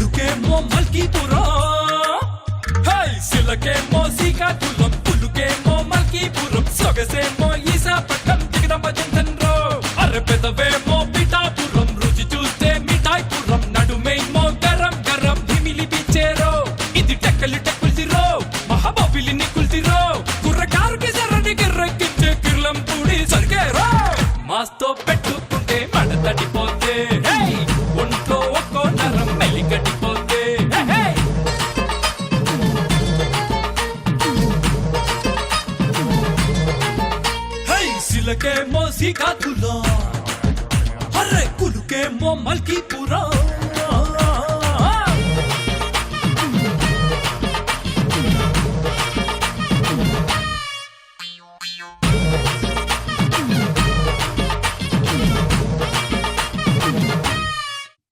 కులుకేమో మల్కీపురం సిలకేమో శ్రీకాకుళం పులుకేమో మల్కీపురం సొగసేమో ఈశాపట్నం దిగదమ్మ జంతన్రో అర్రె పెదవేమో పిఠాపురం రుచి చూస్తే మిఠాయిపురం నడుమేమో గరం గరం హిమిలి బిచ్చేరో ఇది టెక్కలి టెక్కుల్తిరో మహాబాబిలిని కుల్తిరో కుర్రకారుకి సరని గిర్రెక్కించే కిర్లం పూడి సరిగేరో మాస్తో పెట్టుకుంటే మడ తడిపోతే ఒంట్లో ఒక్కో నరం మెల్లి గట్టిపోతే సిలకేమో శ్రీకాకుళం అర్రె కులుకేమో మల్కీపురం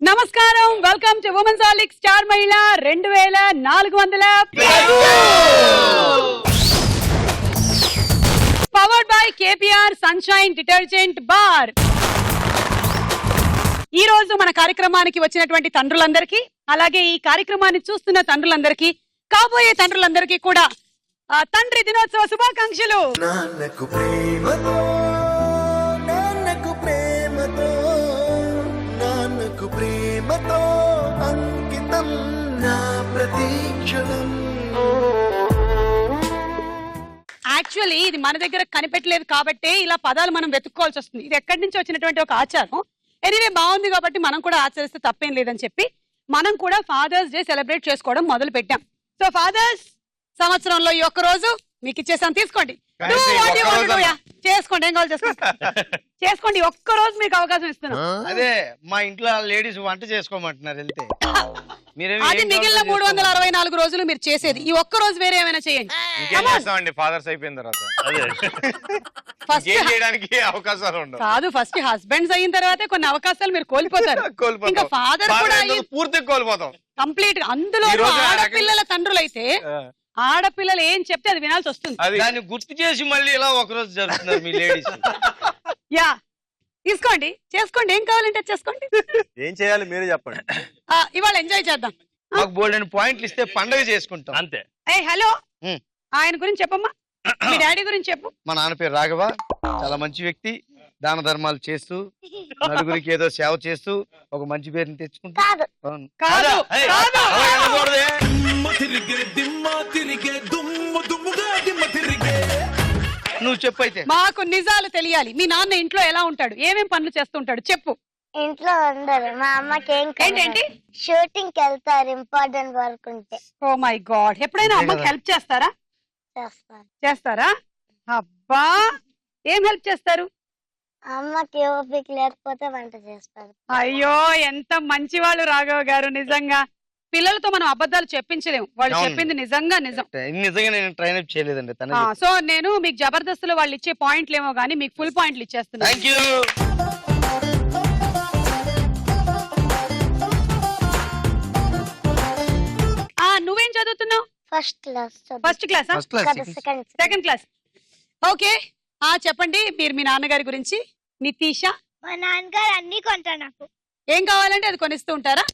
నమస్కారం, వెల్కమ్ టు ఉమెన్స్ హాలిక్ స్టార్ మహిళ 2400 powered by KPR sunshine detergent bar. ఈ రోజు మన కార్యక్రమానికి వచ్చినటువంటి తండ్రులందరికీ, అలాగే ఈ కార్యక్రమాన్ని చూస్తున్న తండ్రులందరికీ, కాబోయే తండ్రులందరికీ కూడా తండ్రి దినోత్సవ శుభాకాంక్షలు. నాన్నకు ప్రేమతో నాన్నకు ప్రేమతో నాన్నకు ప్రేమతో అంకితం నా ప్రతీక్షణం. యాక్చువల్లీ ఇది మన దగ్గర కనిపెట్టలేదు కాబట్టి ఇలా పదాలు మనం వెతుక్కోవాల్సి వస్తుంది. ఇది ఎక్కడి నుంచి వచ్చినటువంటి ఒక ఆచారం. ఎనీవే బాగుంది కాబట్టి మనం కూడా ఆచరిస్తే తప్పేం లేదని చెప్పి మనం కూడా ఫాదర్స్ డే సెలబ్రేట్ చేసుకోవడం మొదలు పెట్టాం. సో ఫాదర్స్ సంవత్సరంలో ఈ ఒక్క రోజు మీకు ఇచ్చేసాం, తీసుకోండి. చేసుకోండి, ఏం కావాలి చేసుకోండి. ఒక్క రోజు మీకు అవకాశం ఇస్తున్నాం. అదే మా ఇంట్లో లేడీస్ వంట చేసుకోమంటున్నారు వెళ్తే. అది మిగిలిన 364 రోజులు మీరు చేసేది. ఈ ఒక్క రోజు వేరే ఏమైనా చేయండి. ఫాదర్స్ అయిపోయిన తర్వాత అవకాశాలు ఉండవు కాదు, ఫస్ట్ హస్బెండ్స్ అయిన తర్వాతే కొన్ని అవకాశాలు మీరు కోల్పోతారు. ఇంకా ఫాదర్ కూడా పూర్తిగా కోల్పోతాం కంప్లీట్ గా. అందులో ఆడపిల్లల తండ్రులైతే ఆడపిల్లలు ఏం చెప్తే అది వినాల్సి వస్తుంది. దాన్ని గుర్తు చేసి మళ్ళీ ఇలా ఒక రోజు జరుగుతున్నారు మీ లేడీస్. యా, తీసుకోండి, చేసుకోండి, ఏం కావాలంటే చేసుకోండి. ఏం చేయాలి మీరే చెప్పండి. ఇవాళ ఎంజాయ్ చేద్దాం. మాకు బోల్డెన్ పాయింట్లు ఇస్తే పండగ చేసుకుంటాం అంతే. హలో, ఆయన గురించి చెప్పమ్మా, మీ డాడీ గురించి చెప్పు. మా నాన్న పేరు రాఘవ, చాలా మంచి వ్యక్తి. దాన ధర్మాలు చేస్తూ నలుగురికి ఏదో సేవ చేస్తూ ఒక మంచి పేరుని తెచ్చుకుంటా. నువ్వు చెప్పు. అయితే మాకు నిజాలు తెలియాలి. మీ నాన్న ఇంట్లో ఎలా ఉంటాడు, ఏమేం పనులు చేస్తుంటాడు చెప్పు. ఇంట్లో ఉండరు. మా అమ్మకి ఏంటి షూటింగ్ కి వెళ్తారు, ఇంపార్టెంట్ వర్క్ ఉంటే. ఓ మై గాడ్, ఎప్పుడైనా అమ్మకి హెల్ప్ చేస్తారా? చేస్తారా? అబ్బా, ఏం హెల్ప్ చేస్తారు? అమ్మకి ఓపిక లేకపోతే వంట చేస్తారు. అయ్యో, ఎంత మంచి వాళ్ళు రాఘవ గారు. నిజంగా పిల్లలతో మనం అబద్ధాలు చెప్పించలేము, వాళ్ళు చెప్పింది నిజంగా నిజం. నిజంగా నేను ట్రైన్ అప్ చేయలేదండి. సో నేను మీకు జబర్దస్త్లో వాళ్ళు ఇచ్చే పాయింట్లు ఏమో గానీ మీకు ఫుల్ పాయింట్లు ఇచ్చేస్తున్నాను. నువ్వేం చదువుతున్నావు? First class. Second class. Okay, చెప్పండి మీరు మీ నాన్నగారి గురించి. నితీషా? మా నాన్నగారు అన్ని కొంటారు, నాకు ఏం కావాలంటే అది కొనిస్తూ ఉంటారా?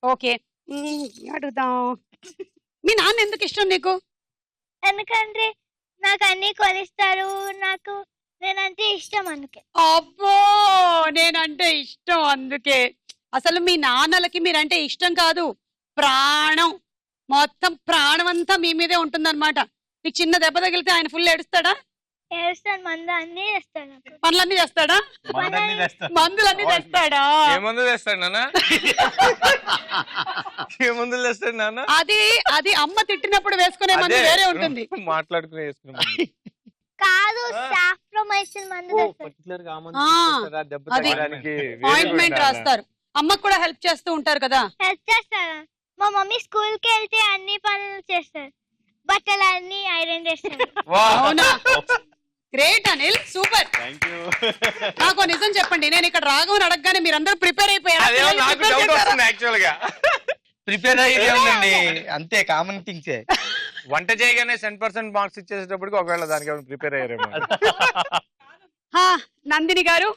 ఓకే, అడుగుదాం. మీ నాన్న ఎందుకు ఇష్టం నీకు? ఎందుకంటే నాకు అన్ని కొనిస్తారు, నాకు నేనంటే ఇష్టం అందుకే. అబ్బో, నేనంటే ఇష్టం అందుకే. అసలు మీ నాన్నలకి మీరంటే ఇష్టం కాదు, ప్రాణం. మొత్తం ప్రాణం అంతా మీ మీదే ఉంటుందన్నమాట. నీకు చిన్న దెబ్బ తగిలితే ఆయన ఫుల్ ఏడుస్తాడా? ఏడుస్తాను, మందులన్నీ చేస్తాడు. పనులన్నీ చేస్తాడా? మందులన్నీ తెస్తాడా? ఏ మందు తెస్తాడు నాన్న? ఏ మందులు తెస్తాడు నాన్న? అది అమ్మ తిట్టినప్పుడు వేసుకునే మందు వేరే ఉంటుంది. మాట్లాడుకునే వేసుకునే కాదు, సాఫ్రోమైసిన్ మందు. ఆయింట్మెంట్ రాస్తారు. అమ్మకు కూడా హెల్ప్ చేస్తూ ఉంటారు కదా? హెల్ప్ చేస్తారా? మా మమ్మీ స్కూల్ కి వెళ్తే అన్ని పనులు చేస్తారు, బట్టలు అన్ని ఐరన్ చేస్తారు. అవునా, గ్రేట్ అనిల్, సూపర్. నాకు నిజం చెప్పండి, నేను ఇక్కడ రాఘవన్ అడగగానే మీరందరూ ప్రిపేర్ అయిపోయారు. ప్రిపేర్ అయ్యేదండి, అంతే కామన్ థింగ్స్. వంట చేయగానే 100% మార్క్స్ ఇచ్చేసేటప్పటికి ఒకవేళ దానికి ప్రిపేర్ అయ్యారేమో. నందిని గారు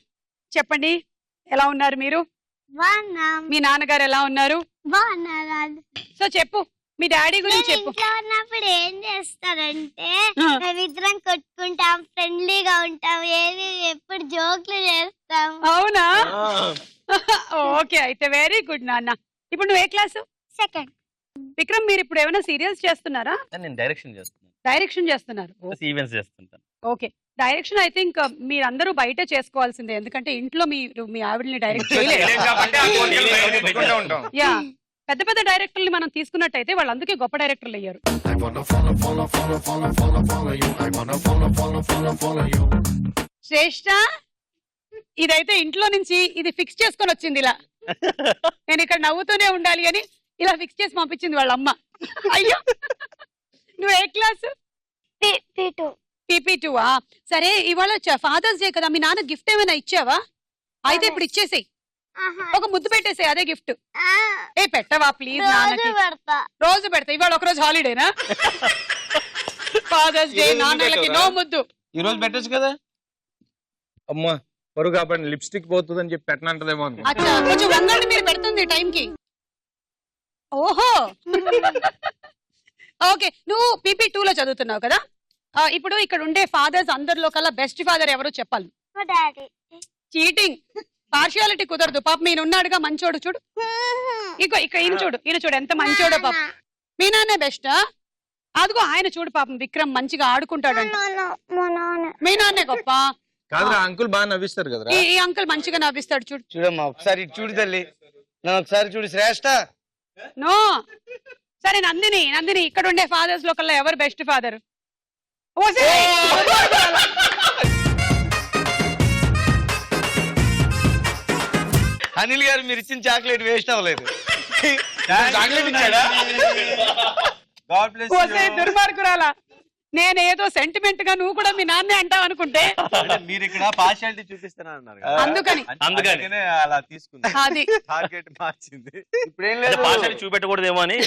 చెప్పండి, ఎలా ఉన్నారు మీరు? బాగున్నాం. మీ నాన్నగారు ఎలా ఉన్నారు? బాగున్నారా? సో చెప్పు, మీ డాడీ గురించి నేను చెప్పు. ఇంట్లో ఉన్నప్పుడు ఏం చేస్తారంటే ఆ. మేమిద్దరం కొట్టుకుంటాం, ఫ్రెండ్లీగా ఉంటాం, ఏది ఎప్పుడు జోక్లు చేస్తాం. అవునా? ఓకే, అయితే వెరీ గుడ్ నాన్న. ఇప్పుడు నువ్వు ఏ క్లాసు? సెకండ్. విక్రమ్, మీరు ఇప్పుడు ఏమైనా సీరియల్స్ చేస్తున్నారా? నేను డైరెక్షన్ చేస్తున్నాను, డైరెక్షన్ చేస్తున్నారు. ఈవెంట్స్ చేస్తుంటాను. ఓకే, డైరెక్షన్ ఐ థింక్ మీరందరూ బయటే చేసుకోవాల్సిందే, ఎందుకంటే ఇంట్లో మీరు మీ ఆవిడని డైరెక్ట్ చేయలేరు. తెలియదు కాబట్టి ఆ కోరికలు బయట పెట్టుకుంటూ ఉంటాం. యా, పెద్ద పెద్ద డైరెక్టర్లు మనం తీసుకున్నట్టయితే వాళ్ళు అందుకే గొప్ప డైరెక్టర్లు అయ్యారు. శ్రేష్ఠ, ఇదైతే ఇంట్లో నుంచి ఇది ఫిక్స్ చేసుకొని వచ్చింది ఇలా. నేను ఇక్కడ నవ్వుతూనే ఉండాలి అని ఇలా ఫిక్స్ చేసి పంపించింది వాళ్ళ అమ్మ. అయ్యో, నువ్వు ఏ క్లాస్? PP2. సరే, ఇవాళ ఫాదర్స్ డే కదా, మీ నాన్న గిఫ్ట్ ఏమైనా ఇచ్చావా? అయితే ఇప్పుడు ఇచ్చేసేయ్, ఒక ముద్దు పెట్టేసేయ్, అదే గిఫ్ట్. ఏ పెట్టవా ప్లీజ్ నాన్నకి? రోజు పెడతా, ఇవాళ ఒక రోజు హాలిడేనా? ఫాదర్స్ డే, నాన్నలకి నో ముద్దు. ఈ రోజు పెట్టచ్చు కదా. అమ్మా పరుగు కాబట్టి లిప్స్టిక్ పోతుందని చెప్పి పెట్టనంటదేమో అనుకో. అచ్చా, కొంచెం వంగండి, మీరు పెడుతుంది టైంకి. ఓహో, ఓకే. నువ్వు PP2 లో చదువుతున్నావు కదా. ఇప్పుడు ఇక్కడ ఉండే ఫాదర్స్ అందరిలో కల్లా బెస్ట్ ఫాదర్ ఎవరో చెప్పాలి. మా డాడీ. చీటింగ్, పార్షియాలిటీ కుదరదు. పాప ఈయన ఉన్నాడుగా మంచోడు, చూడు. ఈయన చూడు ఎంత మంచోడో పాప. మీ నాన్నే బెస్టా? అదిగో ఆయన చూడు పాపం, విక్రమ్ మంచిగా ఆడుకుంటాడంట. మా నాన్న. మీ నాన్నే గొప్ప. కాదురా, అంకుల్ బాగా నవ్విస్తారు కదరా. ఈ అంకుల్ మంచిగా నవ్విస్తాడు, చూడు. చూడమ్మా ఒకసారి ఇటు చూడు తల్లి, నన్ను ఒకసారి చూడు శ్రేష్ఠ. నో, సరే నందిని, ఇక్కడ ఉండే ఫాదర్స్ లో కల్లా ఎవరు బెస్ట్ ఫాదర్? అనిల్ గారు మీరు ఇచ్చిన చాక్లెట్ వేస్ట్ అవ్వలేదు. చాక్లెట్ ఇచ్చాడా? God bless you. దుర్మార్గురాలా, నేనేదో సెంటిమెంట్ గా నువ్వు కూడా మీ నాన్నే అంటావు అనుకుంటే. మీరు ఇక్కడ పార్షియాలిటీ చూపిస్తున్నా అన్నారు కదా, అందుకని అందుకనే అలా తీసుకుంది, అది టార్గెట్ మార్చింది. ఇప్పుడు ఏం లేదు, భాషని చూపెట్టకూడదేమో అని.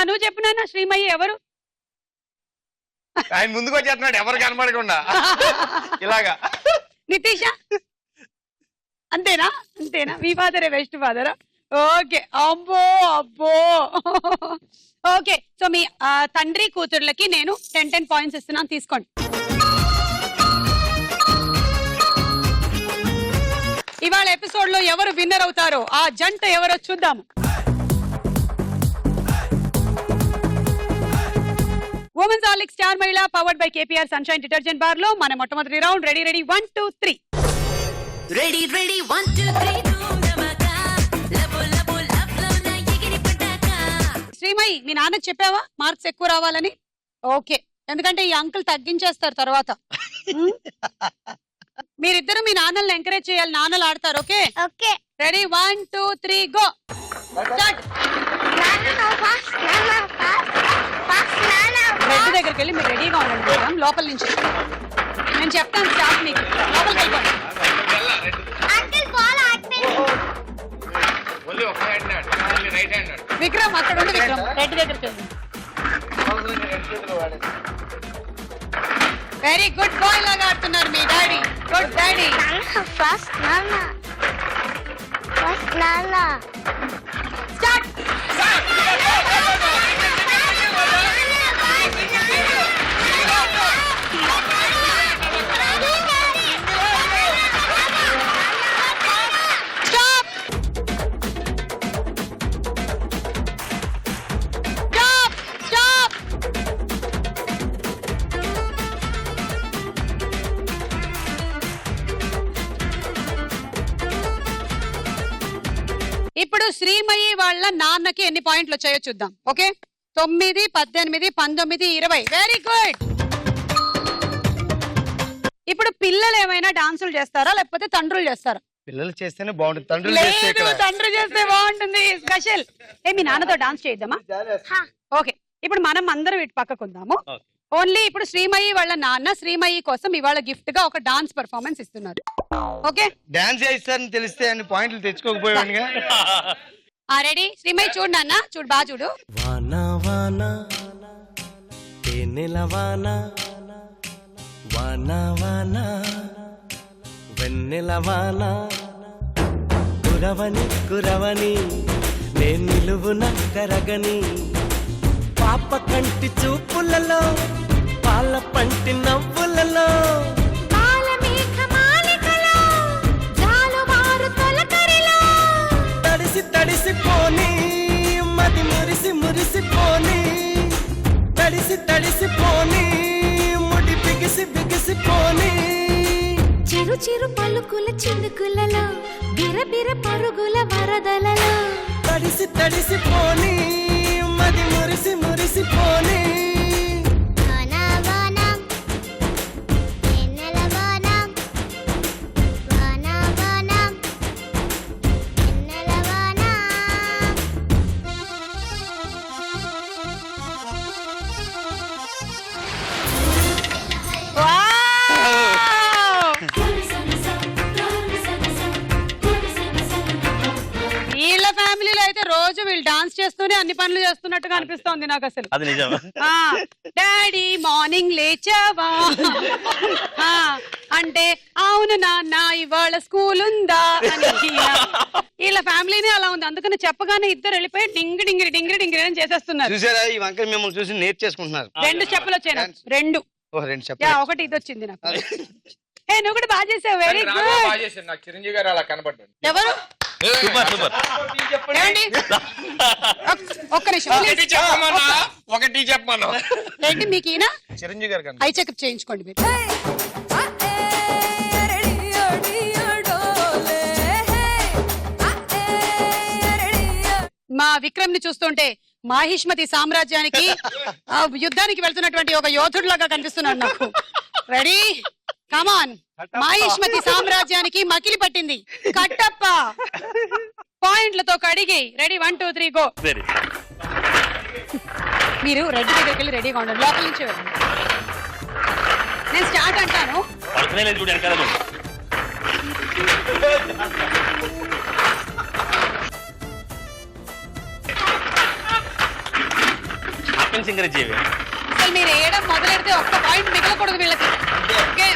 నువ్వు చెప్పు నాన్న, శ్రీమయ్య ఎవరు? ఆయన ముందుకు వచ్చేస్తున్నాడు ఎవరు కనపడకుండా ఇలాగా. నితీష, అంతేనా? మీ ఫాదరే బెస్ట్ ఫాదరా? ఓకే, అబ్బో. ఓకే, సో మీ తండ్రి కూతుర్లకి నేను 10 పాయింట్స్ ఇస్తున్నాను, తీసుకోండి. ఇవాళ ఎపిసోడ్ లో ఎవరు విన్నర్ అవుతారో, ఆ జంట ఎవరో చూద్దాము. ఉమెన్స్ హార్లిక్స్ స్టార్ మహిళ powered by KPR sunshine detergent bar లో మన మొట్టమొదటి రౌండ్. రెడీ 1 2 3. రెడీ 1 2 3 శ్రీమయి, మీ నాన్నకి చెప్పావా మార్క్స్ ఎక్కువ రావాలని? ఓకే, ఎందుకంటే ఈ అంకుల్ తగ్గించేస్తారు తర్వాత. మీరిద్దరు మీ నాన్నల్ని ఎంకరేజ్ చేయాలి, నాన్నలు ఆడతారు. Okay, okay. Ready 1 2 3 go. Start. Bed దగ్గరికి వెళ్ళి మీరు రెడీగా ఉండండి మేడం, లోపల నుంచి నేను చెప్తాను స్టాప్ మీకు. లోపలికి వెళ్ళిపోండి. అంకుల్ బాల్ ఆడుతుంది. ఓన్లీ ఒక hand only right hand. Vikram అక్కడ ఉండి, విక్రమ్ రెడ్ దగ్గరికి వెళ్ళి. వెరీ గుడ్ బాయ్ లాగా ఆడుతున్నారు మీ డాడీ. Good daddy. ఫస్ట్ నాన్న. స్టార్ట్. ఇప్పుడు శ్రీమయి వాళ్ళ నాన్నకి ఎన్ని పాయింట్లు వచ్చాయో చూద్దాం. ఓకే, 9 18 19 20. Very good. ఇప్పుడు పిల్లలు ఏమైనా డాన్సులు చేస్తారా లేకపోతే తండ్రులు చేస్తారా? పిల్లలు చేస్తేనే బాగుంటుంది, తండ్రులు చేస్తే లేదు, ఇక్కడ. తండ్రి చేస్తే బాగుంటుంది. స్పెషల్. మీ నాన్నతో డాన్స్ చేద్దామా? ఓకే, ఇప్పుడు మనం అందరం ఇటు పక్కకుందాము. ఓన్లీ ఇప్పుడు శ్రీమయి వాళ్ళ నాన్న శ్రీమయి కోసం ఇవాళ గిఫ్ట్ గా ఒక డాన్స్ పర్ఫార్మెన్స్ ఇస్తున్నారు. ఓకే, డాన్స్ చేస్తారని తెలిస్తే అన్ని పాయింట్లు తెచ్చుకోకపోయానుగా. రెడీ? శ్రీమయి చూడు నాన్న, చూడు, బాగా చూడు. వానా వానా తేనెల వానా, వానా వానా వెన్నెల వానా, కురవని కురవని నేను నిలువున కరగని పాప కంటి చూపులలో పాల పంటి నవ్వులలో తడిసి తడిసిపోని మది మురిసి మురిసిపోని తడిసి తడిసిపోని ముడి బిగిసి బిగిసిపోని చిరు చిరు పలుకుల చినుకులలో బిరబిర పరుగుల వరదలలో తడిసి తడిసిపోని మది మురిసి మురిసిపోని వీళ్ళ ఫ్యామిలీలో అయితే రోజు వీళ్ళు డాన్స్ చేస్తూనే అన్ని పనులు చేస్తున్నట్టుగా అనిపిస్తోంది నాకు అసలు. అది నిజం. డాడీ మార్నింగ్ లేచావా అంటే అవును నాన్న ఇవాళ స్కూల్ ఉందా అని వీళ్ళ ఫ్యామిలీనే అలా ఉంది. అందుకని చెప్పగానే ఇద్దరు వెళ్ళిపోయి డింగి డింగిరి డింగిరి డింగిరి అని చేసేస్తున్నారు. చూసారా ఈ వంకర మిమ్మల్ని చూసి నేర్చేసుకుంటున్నారు. 2 స్టెప్పులు వచ్చాయి నాకు. 2 2 స్టెప్పులు. ఒకటి ఇది వచ్చింది నాకు. ఏ నువ్వు కూడా బాగా చేసావు. Very good. నాకు చిరంజీవి గారు అలా కనపడ్డాడు. ఎవరు సూపర్ సూపర్. ఏమండి ఒక్క నిమిషం ఒకటి చెప్పమన్నా ఏంటి మీకు ఈయన చిరంజీవి గారు ఐ చెకప్ చేయించుకోండి మీరు. మా విక్రమ్ ని చూస్తుంటే మాహిష్మతి సామ్రాజ్యానికి యుద్ధానికి వెళ్తున్నటువంటి ఒక యోధుడిలాగా కనిపిస్తున్నాడు నాకు. Ready come on. మాహిష్మతి సామ్రాజ్యానికి మకిలి పట్టింది కట్టప్ప పాయింట్లతో కడిగి. Ready 1 2 3 go. వెరీ మీరు రెడ్ దగ్గరికి వెళ్ళి రెడీగా ఉండండి. లోపల నుంచి వెళ్ళండి. నేను స్టార్ట్ అంటాను. పడుకునే లేదు చూడండి కదా. హ్యాపీ సింగర్ జీవి. అసలు మీరు వేయడం మొదలెడితే ఒక్క పాయింట్ మిగలకూడదు వీళ్ళకి. ఓకే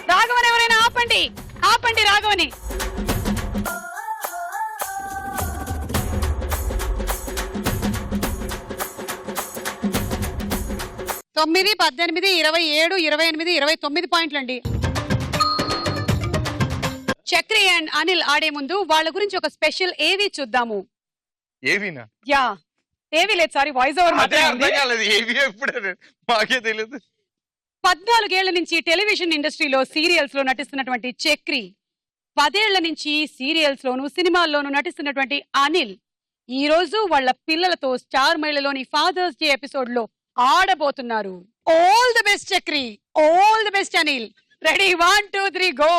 రాఘవన్ ఎవరైనా ఆపండి ఆపండి రాఘవని. తొమ్మిది 18 27 28 29 పాయింట్లు అండి. చక్రి అండ్ అనిల్ ఆడే ముందు వాళ్ళ గురించి ఒక స్పెషల్ ఏవి చూద్దాము. ఏవినా యా ఏవి లేదు సారీ వాయిస్ ఓవర్ మాత్రమే. ఏవి ఎప్పుడు మాకే తెలియదు. 14 ఏళ్ల నుంచి టెలివిజన్ ఇండస్ట్రీలో సీరియల్స్ లో నటిస్తున్నటువంటి చక్రి, 10 ఏళ్ల నుంచి సీరియల్స్ లోను సినిమాల్లోనూ నటిస్తున్నటువంటి అనిల్ ఈ రోజు వాళ్ళ పిల్లలతో స్టార్ మహిళలోని ఫాదర్స్ డే ఎపిసోడ్ లో ఆడబోతున్నారు. All the best Chakri, all the best Anil. Ready 1 2 3 go.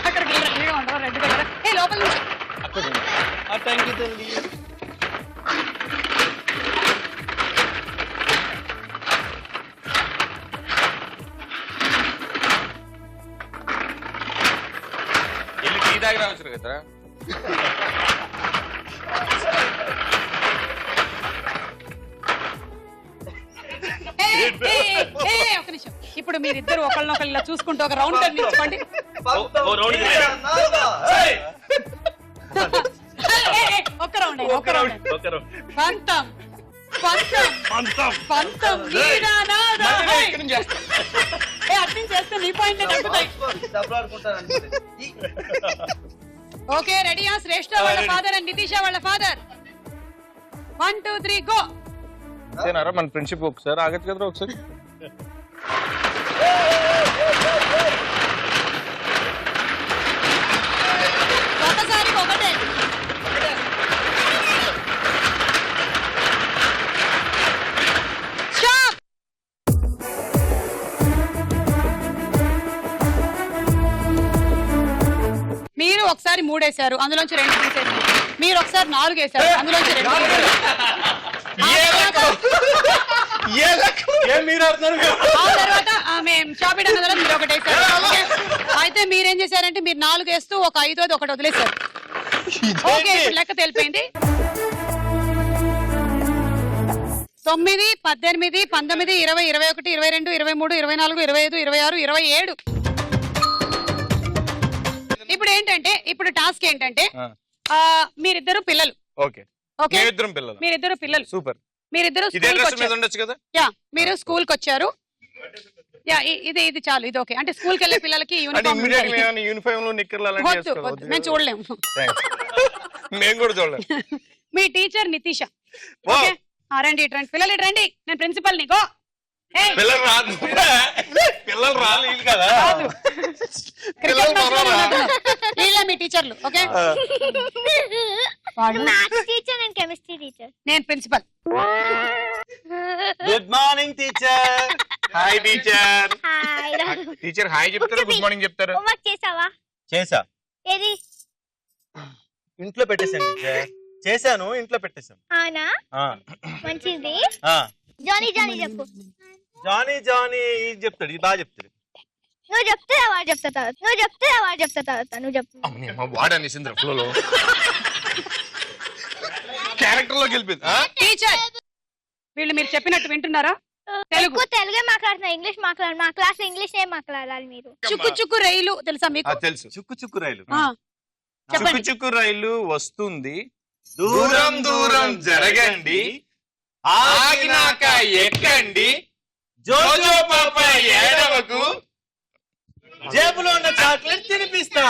అక్కడ రెడ్ కలర్ ఏ లోపల నుంచి టీ తాగి రావచ్చు కదా. ఒక నిమిషం. ఇప్పుడు మీరిద్దరు ఒకళ్ళనొకళ్ళు ఇలా చూసుకుంటూ ఒక రౌండ్ టర్న్ ఇచ్చుకోండి. ఒక్క రౌండ్ ఒక్క రౌండ్. పంతం పంతం పంతం అర్థం చేస్తే నీ పాయింట్ తగ్గుతాయి. ఓకే రెడీయా? శ్రేష్ఠ వాళ్ళ ఫాదర్ అండ్ నితీష వాళ్ళ ఫాదర్. 1 2 3 గో. మన ఫ్రెండ్షిప్ ఒకసారి ఆగచ్చు కదా ఒకసారి. ఒకసారి ఒకటే. మీరు ఒకసారి 3 వేశారు, అందులోంచి 2 తీసేసారు. మీరు ఒకసారి 4 వేశారు, అందులోంచి 2 తీసేసారు. ఆ తర్వాత మేము షాపింగ్ అన్నదా మీరు ఒకటి వేసారు. ఓకే. అయితే మీరేం చేశారంటే మీరు 4 వేస్తూ ఒక 5ది ఒకటి వదిలేశారు. ఓకే ఇప్పుడు లెక్క తెలిపోయింది. 9, 18, 19, 20, 21, 22, 23, 24, 25, 26, 27. ఇప్పుడు ఏంటంటే ఇప్పుడు టాస్క్ ఏంటంటే మీరిద్దరు పిల్లలు. ఓకే ఓకే మేమిద్దరం పిల్లలు. మీరిద్దరు పిల్లలు సూపర్. మీరిద్దరు ఇదే స్కూల్కి డ్రెస్ మీద వచ్చారు. ఉండొచ్చు కదా. యా మీరు స్కూల్ కి వచ్చారు. యా ఇది చాలు, ఇది ఓకే. అంటే స్కూల్ కి వెళ్ళే పిల్లలకి అంటే యూనిఫామ్ ఇమ్మీడియట్ గా యూనిఫామ్ లో నిక్కర్లు అలాంటి వద్దు వద్దు, మేము చూడలేము. మేము కూడా చూడలేము. మీ టీచర్ నితీష. Wow. ఓకే రండి ఇటు రండి పిల్లలు, ఇటు రండి. నేను ప్రిన్సిపల్ నీకో. పిల్లలు రాదు పిల్లలు రాలేదు కదా. వీళ్ళే మీ టీచర్లు. Okay maths teacher and chemistry teacher. నేను principal. Good morning teacher. Hi teacher. Hi teacher hi చెప్తారు, గుడ్ మార్నింగ్ చెప్తారు. హోంవర్క్ చేసావా? చేసా. ఏది? ఇంట్లో పెట్టేశాను టీచర్. చేశాను, ఇంట్లో పెట్టేశాను. అవునా, మంచిది. ఆ జానీ జానీ చెప్పు. జానీ జానీ ఇది చెప్తాడు, ఇది బాగా చెప్తాడు. నువ్వు చెప్తే వాడు చెప్తా తర్వాత, నువ్వు చెప్తే వాడు చెప్తా తర్వాత, నువ్వు చెప్పు. వాడని సింద్ర ఫ్లోలో క్యారెక్టర్ లోకి వెళ్ళిపోయింది. టీచర్ వీళ్ళు మీరు చెప్పినట్టు వింటున్నారా? తెలుగు తెలుగే మాట్లాడుతున్నా, ఇంగ్లీష్ మాట్లాడు. మా క్లాస్ లో ఇంగ్లీష్ ఏం మాట్లాడాలి మీరు? చుక్కు చుక్కు రైలు తెలుసా మీకు? తెలుసు. చుక్కు చుక్కు రైలు. ఆ, చుక్కు చెప్పండి. చుక్కు రైలు వస్తుంది, దూరం దూరం జరగండి, ఆగినాక ఎక్కండి, జోజో పాప ఏడవకు, జేబులో ఉన్న చాక్లెట్ తినిపిస్తా.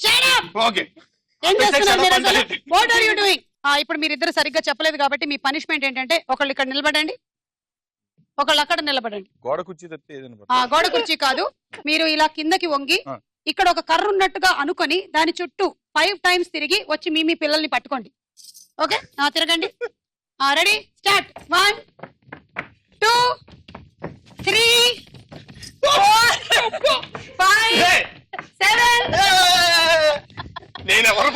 Shut up! ఓకే ఏం చేస్తున్నారు మీరు అసలు? What are you doing? ఇప్పుడు మీరిద్దరు సరిగ్గా చెప్పలేదు కాబట్టి మీ పనిష్మెంట్ ఏంటంటే ఒకళ్ళు ఇక్కడ నిలబడండి, ఒకళ్ళు అక్కడ నిలబడండి. గోడ కుర్చీ తప్పితే ఏదైనా గోడ కుర్చీ కాదు, మీరు ఇలా కిందకి వంగి ఇక్కడ ఒక కర్ర ఉన్నట్టుగా అనుకొని దాని చుట్టూ 5 times తిరిగి వచ్చి మీ పిల్లల్ని పట్టుకోండి. ఓకే తిరగండి. Ready start. 1 2 3 4 5 7. నేను ఎవరు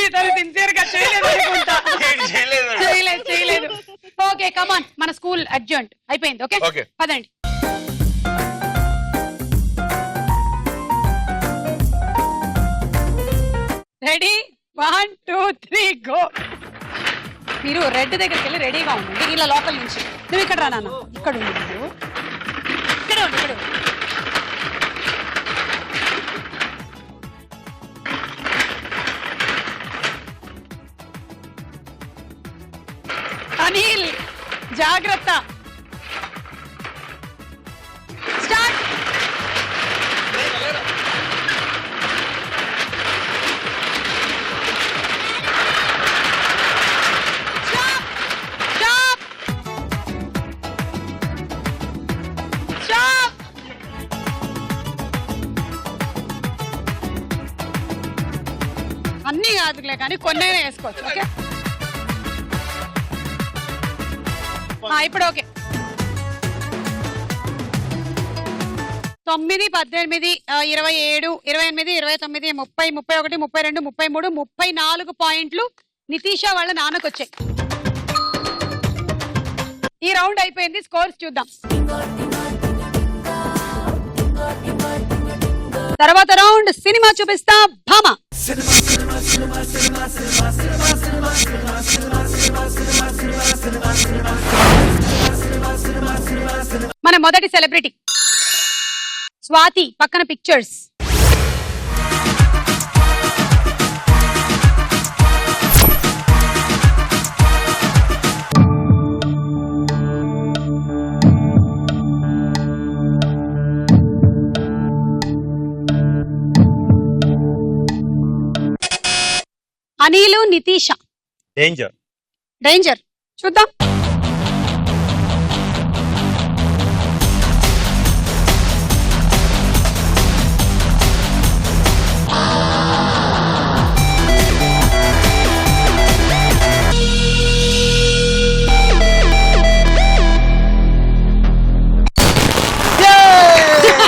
ఇతను సిన్సియర్ గా చేయలేదు అనుకుంటా. చేయలేదు. ఓకే కమాన్, మన స్కూల్ అడ్జర్న్ అయిపోయింది. ఓకే ఓకే పదండి. Ready 1 2 3 go. మీరు రెడ్ దగ్గరికి వెళ్ళి రెడీగా ఉండండి. ఇలా లోపల నుంచి నువ్వు ఇక్కడ రా నాన్న, ఇక్కడ ఉండు, నువ్వు ఇక్కడ ఉండు, ఇక్కడ ఉండు. అనిల్ జాగ్రత్త. స్టార్ట్. అన్ని కాదులే కానీ కొన్నైనా వేసుకోవచ్చు. ఓకే ఇప్పుడు ఓకే. 9 18 27 28 29 30 31 32 33 34 పాయింట్లు నితీష వాళ్ళ నాన్నకు వచ్చాయి. ఈ రౌండ్ అయిపోయింది. స్కోర్స్ చూద్దాం. తర్వాత రౌండ్ సినిమా చూపిస్తా భామ. మన మొదటి సెలబ్రిటీ స్వాతి, పక్కన పిక్చర్స్. అనిలు నితీష. డేంజర్ చూద్దాం.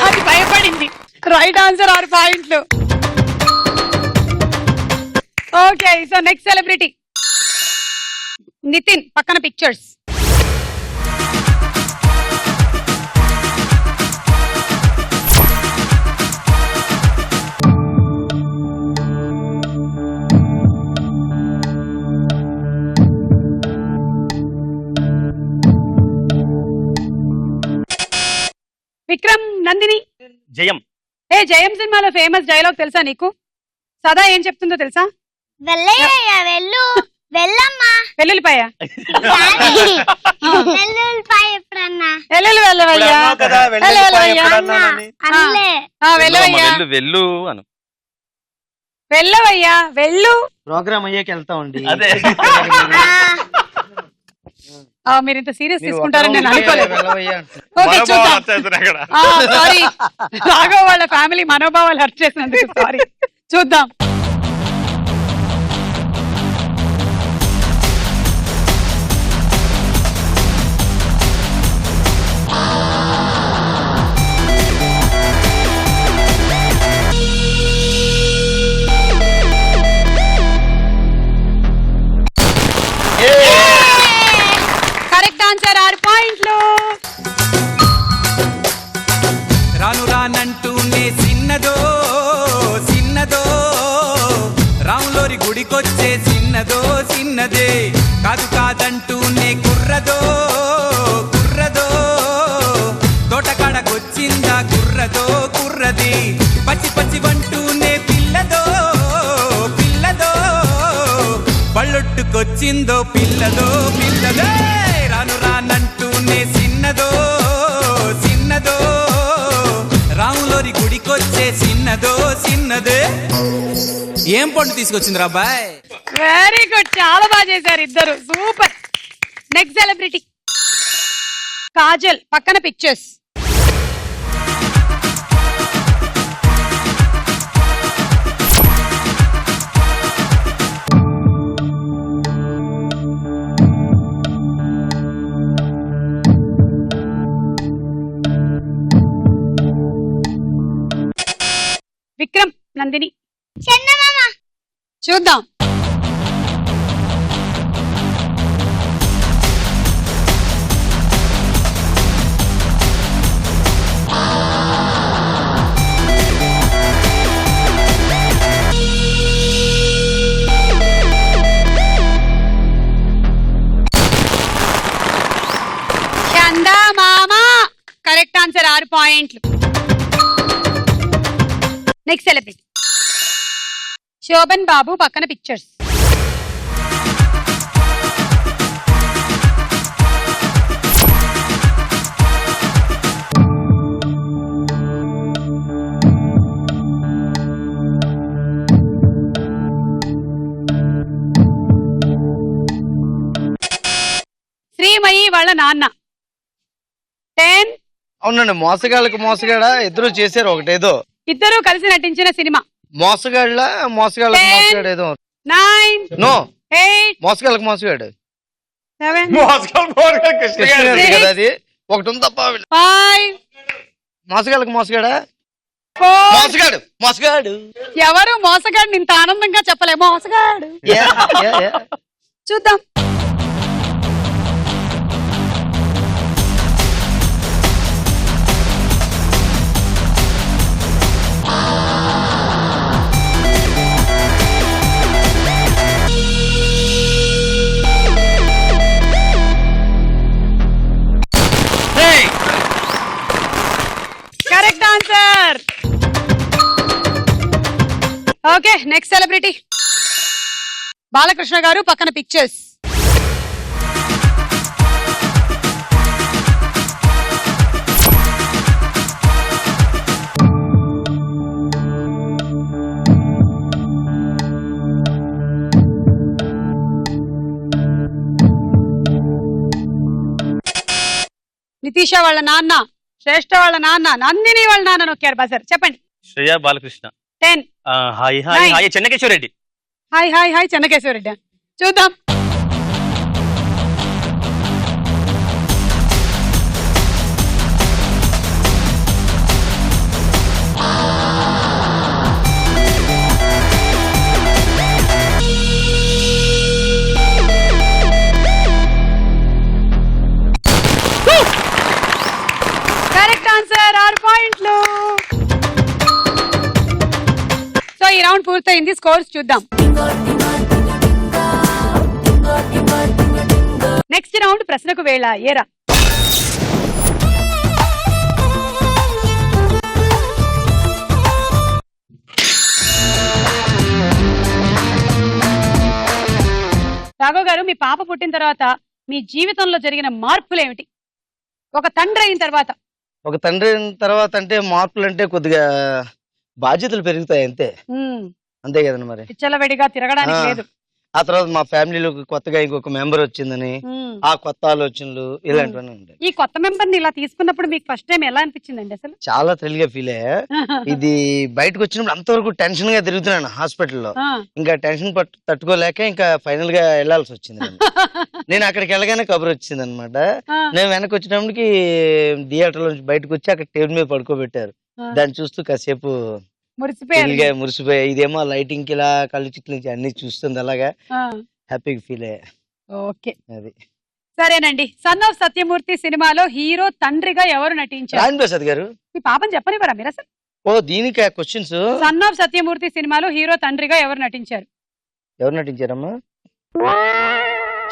అది భయపడింది. రైట్ ఆన్సర్ 6 పాయింట్లు. Okay so next celebrity Nithin పక్కన పిక్చర్స్. విక్రమ్ నందిని. జయం. జయం సినిమాలో ఫేమస్ డైలాగ్ తెలుసా నీకు? సదా ఏం చెప్తుందో తెలుసా? వెళ్ళయ్యా వెళ్ళు వెళ్ళమ్మా వెల్లుల్లిపాయ వెల్లుల్లిపాయ ఎప్పుడన్నా వెల్లుల్లి వెళ్ళవయ్యా కదా వెళ్ళయ్యా అల్లే వెళ్ళవయ్యా వెళ్ళు వెళ్ళు అను. వెళ్ళవయ్యా వెళ్ళు. ప్రోగ్రామ్ అయ్యాక వెళ్తామండి. అదే మీరు ఇంత సీరియస్ తీసుకుంటారని నేను అనుకోలేదు. ఓకే మనోభావాలు చూద్దాం. హర్ట్ అవుతున్నాయి అక్కడ. సారీ రాఘవ్ వాళ్ళ ఫ్యామిలీ మనోభావాలు హర్ట్ చేసినందుకు సారీ. చూద్దాం. కరెక్ట్ ఆన్సర్ 6 పాయింట్లు. రాను రానంటూనే చిన్నదో చిన్నదో రాములోరి గుడికొచ్చే చిన్నదో చిన్నదే కాదు కాదంటూనే కుర్రదో కుర్రదో తోటకాడకొచ్చిందా కుర్రదో కుర్రది పచ్చి పచ్చి వంటూనే పిల్లదో పిల్లదో బళ్ళొట్టుకొచ్చిందో పిల్లదో పిల్లదో రాను రానంటూనే చిన్నదో చిన్నదో రాములోరి గుడికొచ్చే చిన్నదో చిన్నదే. ఏం పండు తీసుకొచ్చింది రాబాయ్? వెరీ గుడ్ చాలా బాగా చేశారు ఇద్దరు సూపర్. నెక్స్ట్ సెలబ్రిటీ కాజల్ పక్కన పిక్చర్స్. విక్రమ్ నందిని. చందమామ చూద్దాం. చందమామ కరెక్ట్ ఆన్సర్ 6 పాయింట్లు. నెక్స్ట్ సెలబ్రిటీ శోభన్ బాబు పక్కన పిక్చర్స్. శ్రీమయి వాళ్ళ నాన్న. 10. అవునండి, మోసగాళ్ళకి మోసగాడ ఇద్దరు చేశారు ఒకటేదో. ఇద్దరు కలిసి నటించిన సినిమా. మోసగాళ్ళ మోసగాళ్ళకి మోసగాడు ఏదో. 9 నో 8 మోసగాళ్ళకి మోసగాడు 7 కృష్ణ గారిది కదా అది. ఒకటి ఉంది తప్ప 5 మోసగాళ్ళకి మోసగాడా 4. మోసగాడు మోసగాడు. ఎవరు మోసగాడిని ఇంత ఆనందంగా చెప్పలే మోసగాడు. Yeah, yeah, yeah. చూద్దాం. Correct answer. Okay next celebrity Balakrishna గారు పక్కన పిక్చర్స్. నితీష వాళ్ళ నాన్న, శ్రేష్ఠ వాళ్ళ నాన్న, నందిని వాళ్ళ నాన్న నొక్కారు బజర్. చెప్పండి. Shreya Balakrishna. 10. Hi hi hi Chennakeswara Reddy. Hi hi hi Chennakeswara Reddy. చూద్దాం. రౌండ్ పూర్తయింది, స్కోర్స్ చూద్దాం. నెక్స్ట్ రౌండ్ ప్రశ్నకు వేళ. ఏరా రాఘవ్ గారు, మీ పాప పుట్టిన తర్వాత మీ జీవితంలో జరిగిన మార్పులు ఏమిటి? ఒక తండ్రి అయిన తర్వాత. ఒక తండ్రి అయిన తర్వాత అంటే మార్పులు అంటే కొద్దిగా బాధ్యతలు పెరుగుతాయి అంతే. అంతే కదండి మరి. విచ్చలవిడిగా తిరగడానికి లేదు. ఆ తర్వాత మా ఫ్యామిలీలోకి కొత్తగా ఇంకొక మెంబర్ వచ్చిందని ఆ కొత్త ఆలోచనలు ఇలాంటివన్నీ ఉంటాయి. ఈ కొత్త మెంబర్ ని ఇలా తీసుకున్నప్పుడు మీకు ఫస్ట్ టైం ఎలా అనిపించిందండి అసలు? చాలా థ్రిల్ గా ఫీల్ అయ్యా. ఇది బయటకు వచ్చినప్పుడు అంతవరకు టెన్షన్ గా తిరుగుతున్నాను హాస్పిటల్లో. ఇంకా టెన్షన్ తట్టుకోలేక ఇంకా ఫైనల్ గా వెళ్లాల్సి వచ్చింది. నేను అక్కడికి వెళ్ళగానే కబురు వచ్చింది అనమాట. నేను వెనక్కి వచ్చినప్పటికి థియేటర్ నుంచి బయటకు వచ్చి అక్కడ టేబుల్ మీద పడుకోబెట్టారు. దాన్ని చూస్తూ కాసేపు మురిసిపోయా. ఇదేమో లైటింగ్ కి ఇలా కళ్ళు చిట్లు నుంచి అన్ని చూస్తుంది, అలాగా హ్యాపీగా ఫీల్ అయ్యా. ఓకే, అది సరేనండి. సన్ ఆఫ్ సత్యమూర్తి సినిమాలో హీరో తండ్రిగా ఎవరు నటించారు? రాజేంద్ర ప్రసాద్ గారు. మీ పాపని చెప్పనివ్వరా మీరు అసలు? ఓ దీనికి క్వశ్చన్స్. సన్ ఆఫ్ సత్యమూర్తి సినిమాలో హీరో తండ్రిగా ఎవరు నటించారు? ఎవరు నటించారమ్మా?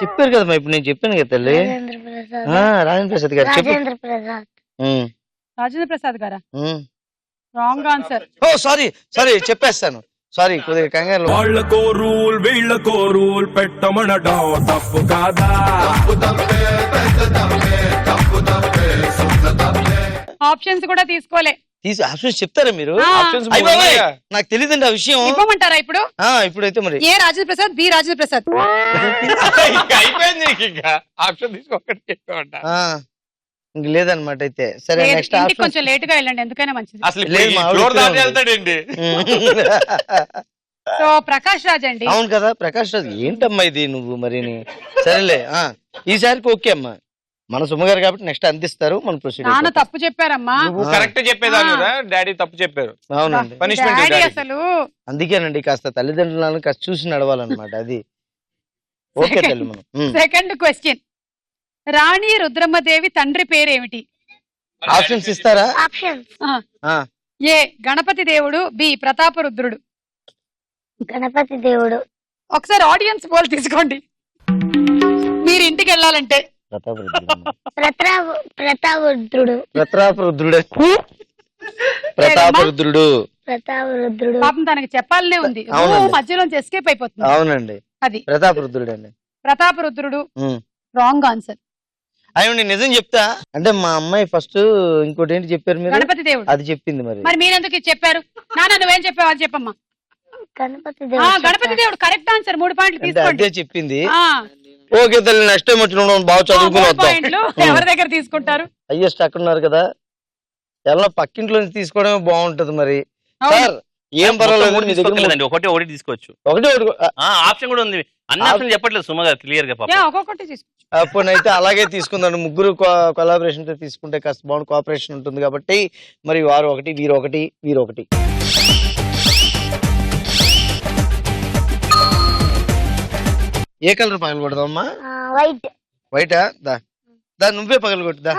చెప్పారు కదమ్మా, ఇప్పుడు నేను చెప్పాను కదా తల్లి. రాజేంద్ర ప్రసాద్ గారు. రాజేంద్ర ప్రసాద్ గారా? Wrong answer. ఓ సారీ చెప్పేస్తాను. సారీ, కొద్దిగా కంగారు. వాళ్ళకో రూల్ వీళ్ళకో రూల్ పెట్టమనడం తప్పు కాదా? ఆప్షన్స్ కూడా తీసుకోలే. ఆప్షన్స్ చెప్తారా మీరు? నాకు తెలియదండి ఆ విషయం. ఇవ్వమంటారా ఇప్పుడు? ఇప్పుడైతే మరి ఏ రాజేంద్ర ప్రసాద్, బి రాజేంద్ర ప్రసాద్. అయిపోయింది. ఆప్షన్ తీసుకోకండి. ఇంక లేదనమాట. అయితే సరే, నెక్స్ట్ ఇంటికి కొంచెం లేట్ గా వెళ్ళండి, ఎందుకైనా మంచిది. వెళ్తాడండి. సో ప్రకాష్ రాజ్ అండి. అవును కదా, ప్రకాష్ రాజ్. ఏంటమ్మా ఇది నువ్వు మరి? సరేలే, ఈసారికి ఓకే అమ్మా. మన సుమ్మగారు కాబట్టి నెక్స్ట్ అందిస్తారు. మన ప్రొసీడ్. నాన్న తప్పు చెప్పారమ్మా. కరెక్ట్ చెప్పేదాన్ని కదా, డాడీ తప్పు చెప్పారు. అవునండి, పనిష్మెంట్ అసలు. అందుకేనండి కాస్త తల్లిదండ్రులను కాస్త చూసి నడవాలన్నమాట. అది ఓకే తల్లి. మనం సెకండ్ క్వశ్చన్. రాణి రుద్రమ్మదేవి తండ్రి పేరేమిటి? ఆప్షన్స్ ఇస్తారా? ఏ గణపతి దేవుడు, బి ప్రతాపరుద్రుడు. గణపతి దేవుడు. ఒకసారి ఆడియన్స్ పోల్ తీసుకోండి మీరు ఇంటికి వెళ్ళాలంటే. ప్రతాపరుద్రుడు. పాపం తనకి చెప్పాలనే ఉంది, మధ్యలో ఎస్కేప్ అయిపోతుంది. అవునండి, అది ప్రతాపరుద్రుడు అండి. Prataparudrudu wrong answer. అయ్యండి నిజం చెప్తా అంటే మా అమ్మాయి ఫస్ట్ ఇంకోటి ఏంటి చెప్పారు మీరు? గణపతి దేవుడు. అది చెప్పింది. మరి మీరెందుకు చెప్పారు? నాన్న నువ్వేం చెప్పావు అది చెప్పమ్మా. గణపతి దేవుడు కరెక్ట్ ఆన్సర్. 3 పాయింట్లు తీసుకోండి. అదే చెప్పింది. ఓకే తల్లి, నెక్స్ట్ టైం వచ్చినప్పుడు బాగా చదువుకుని వద్దాం. ఎవరి దగ్గర తీసుకుంటారు? అయ్యస్ట్ అక్కడ ఉన్నారు కదా, ఎలా పక్కింట్లో నుంచి తీసుకోవడమే బాగుంటది. మరి సార్ ఏం పర్వాలేదు, ఒకటి తీసుకోవచ్చు. ఒకటి ఆప్షన్ కూడా ఉంది. అన్ని ఆప్షన్ చెప్పట్లేదు సుమ గారు క్లియర్ గా. ఒక్కొక్కటి తీసుకోవచ్చు. అప్పుడైతే అలాగే తీసుకుందాం. ముగ్గురు కొలాబరేషన్ తో తీసుకుంటే కాస్త బాగుంది, కోఆపరేషన్ ఉంటుంది కాబట్టి. మరి వారు ఒకటి, వీరు ఒకటి, వీరు ఒకటి. ఏ కలర్ పగలు కొడదామమ్మా? వైట్. వైటా? దా నువ్వే పగలు కొట్టుదా.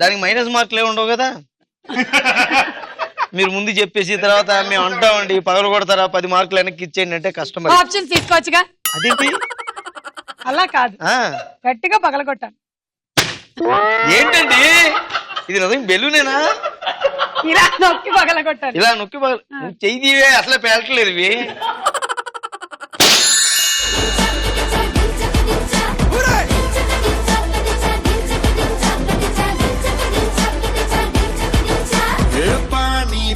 దానికి మైనస్ మార్కులు ఉండవు కదా. మీరు ముందు చెప్పేసి తర్వాత మేము అంటామండి పగలు కొడతారా 10 మార్కులు వెనక్కి ఇచ్చేయండి అంటే కష్టం. ఆప్షన్ తీసుకోవచ్చుగా. అదేంటి అలా కాదు, గట్టిగా పగలగొట్టాలి. ఏంటండి ఇది? నిజంగా బెలూనేనా? ఇలా నొక్కి పగలగొట్టాలి. ఇలా నొక్కి చెయ్యివే, అసలే పేలట్లేదు ఇవి.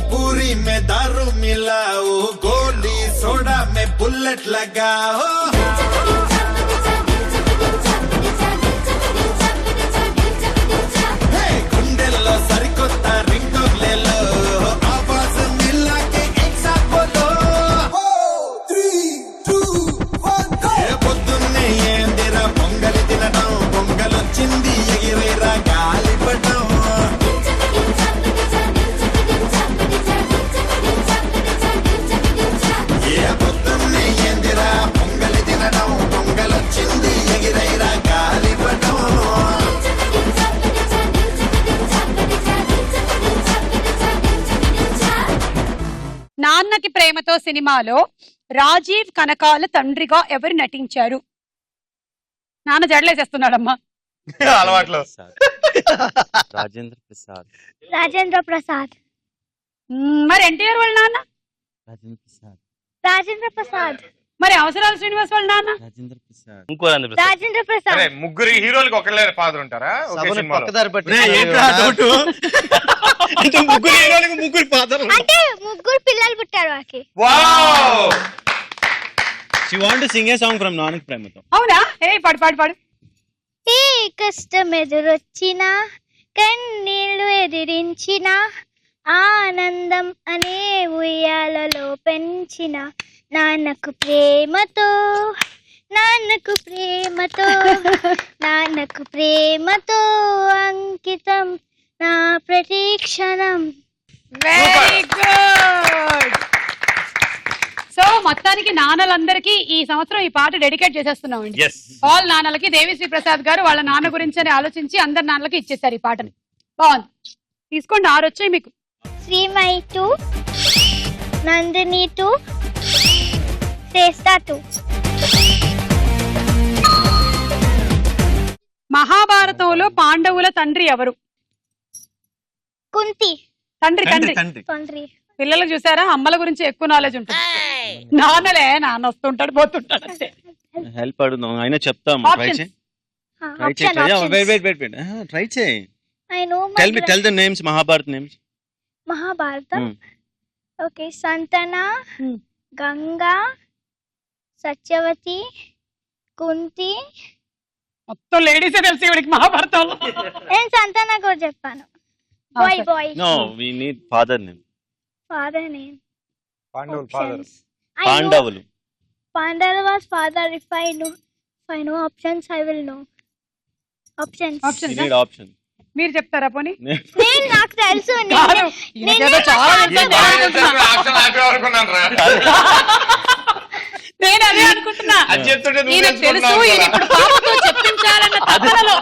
पूरी में दारू मिलाओ, गोली सोडा में बुलेट लगाओ. गुंडेलो सरिकोता रिंगो ले लो, आवाज मिला के एक साथ बोलो 3, 2, 1 go. పొద్దున్నే ఏందిరా పొంగలి తినడం, పొంగలొచ్చింది ఎగిరేరా గాలిపటం. పొద్దున్నే ఏందిరా పొంగలి ప్రేమతో సినిమాలో రాజీవ్ కనకాల తండ్రిగా ఎవరు నటించారు? నాన్న జడలేసేస్తున్నాడమ్మా. అలవాట్లో రాజేంద్ర ప్రసాద్. రాజేంద్ర ప్రసాద్. మరి ఎన్టీఆర్ వాళ్ళ నాన్న? రాజేంద్ర ప్రసాద్. రాజేంద్ర ప్రసాద్. మరి అవసరాలు శ్రీనివాస్ వాళ్ళ నాన్న? రాజేంద్ర ప్రసాద్. ఇంకో రాజేంద్ర ప్రసాద్. రాజేంద్ర ప్రసాద్. అరే ముగ్గురు హీరోలకి ఒకళ్ళే ఫాదర్ ఉంటారా? ఒకే సభను సినిమాలో. పక్కదారి పట్టి అంటే ముగ్గురు హీరోలకి ముగ్గురు ఫాదర్. అంటే ముగ్గురు పిల్లలు పుట్టారు వాళ్ళకి. Wow. She want to sing a song from Nannaku Prematho. అవునా? ఏ పాడు పాడు పాడు. ఏ కష్టం ఎదురొచ్చిన కన్నీళ్లు ఎదిరించిన ఆనందం అనే ఉయ్యాలలో పెంచిన నాన్నకు ప్రేమతో నాన్నకు ప్రేమతో నాన్నకు ప్రేమతో అంకితం నా ప్రతీక్షణం. Very good. సో మొత్తానికి నాన్నలందరికీ ఈ సంవత్సరం ఈ పాట డెడికేట్ చేసేస్తున్నామండి. Yes. ఆల్ నాన్నలకి దేవిశ్రీ ప్రసాద్ గారు వాళ్ళ నాన్న గురించి అని ఆలోచించి అందరి నాన్నలకి ఇచ్చేసారు ఈ పాటని. బాగుంది. తీసుకోండి, 6 వచ్చాయి మీకు. శ్రీమయి 2, నందిని 2, శ్రేష్ఠ 2. మహాభారతంలో పాండవుల తండ్రి ఎవరు? కుంతి. తండ్రి తండ్రి తండ్రి. పిల్లలు చూసారా, అమ్మల గురించి ఎక్కువ నాలెడ్జ్ ఉంటుంది. నాన్న వస్తుంటాడు పోతుంటాడు అంతే. హెల్ప్ అడుగుదాం, అయినా చెప్తాం. ట్రై చేయి. ట్రై చేయి. I know Tell the names, Mahabharata names. Mahabharata. Okay, Santana, Ganga, Satyavati, Kunti. మొత్తం లేడీసే తెలుసు ఇవిడికి మహాభారతంలో. నేను సంతాన కూడా చెప్పాను. Bye bye. No, we need father name. Father name. పాండవులు ఫాదర్. పాండవులు. Pandava's father. If I know options, I will know. Options. We need option. మీరు చెప్తారా పోనీ? నేను నాకు తెలుసు. కాదు, ఈయనకేదో చాలా నేను అదే అనుకుంటున్నా. ఈయన తెలుసు, ఈయన ఇప్పుడు పాపతో చెప్పించాలన్న తపనలో.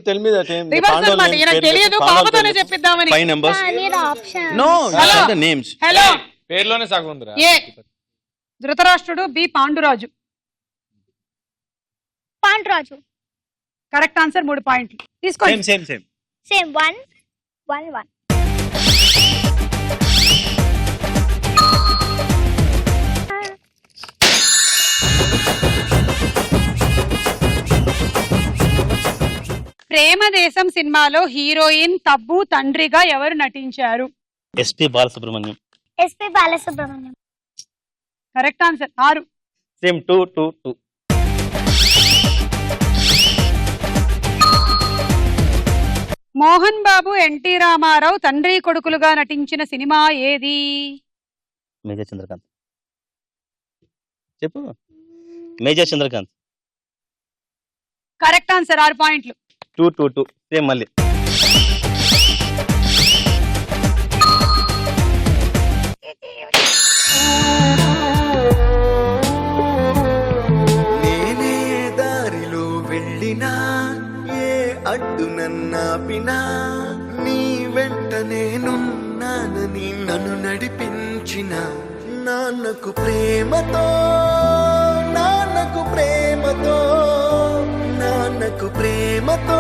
Tell me that name. Reverse అన్నమాట, ఈయన తెలియదు పాపతోనే చెప్పిద్దామని. 5 numbers. need options. No, tell the names. Hello, పేర్లోనే సగం ఉందిరా. ఏ ధృతరాష్ట్రుడు, B Panduraju. Panduraju. Correct answer. 3 పాయింట్లు తీసుకోండి. Same. Same. 1. ప్రేమ దేశం సినిమాలో హీరోయిన్ తబ్బు తండ్రిగా ఎవరు నటించారు? SP Balasubrahmanyam. SP Balasubrahmanyam. Correct answer. 6. Same 2. Mohan Babu, NT Rama Rao తండ్రి కొడుకులుగా నటించిన సినిమా ఏది? మేజర్ చంద్రకాంత్. చెప్పు. మేజర్ చంద్రకాంత్. Correct answer. 6 పాయింట్లు. 2. సేమ్ మళ్ళీ. నేనే దారిలో వెళ్ళినా ఏ అడ్డు నన్నాపినా నీ వెంట నేనున్నానని నన్ను నడిపించిన నాన్నకు ప్రేమతో నాన్నకు ప్రేమతో నాన్నకు ప్రేమతో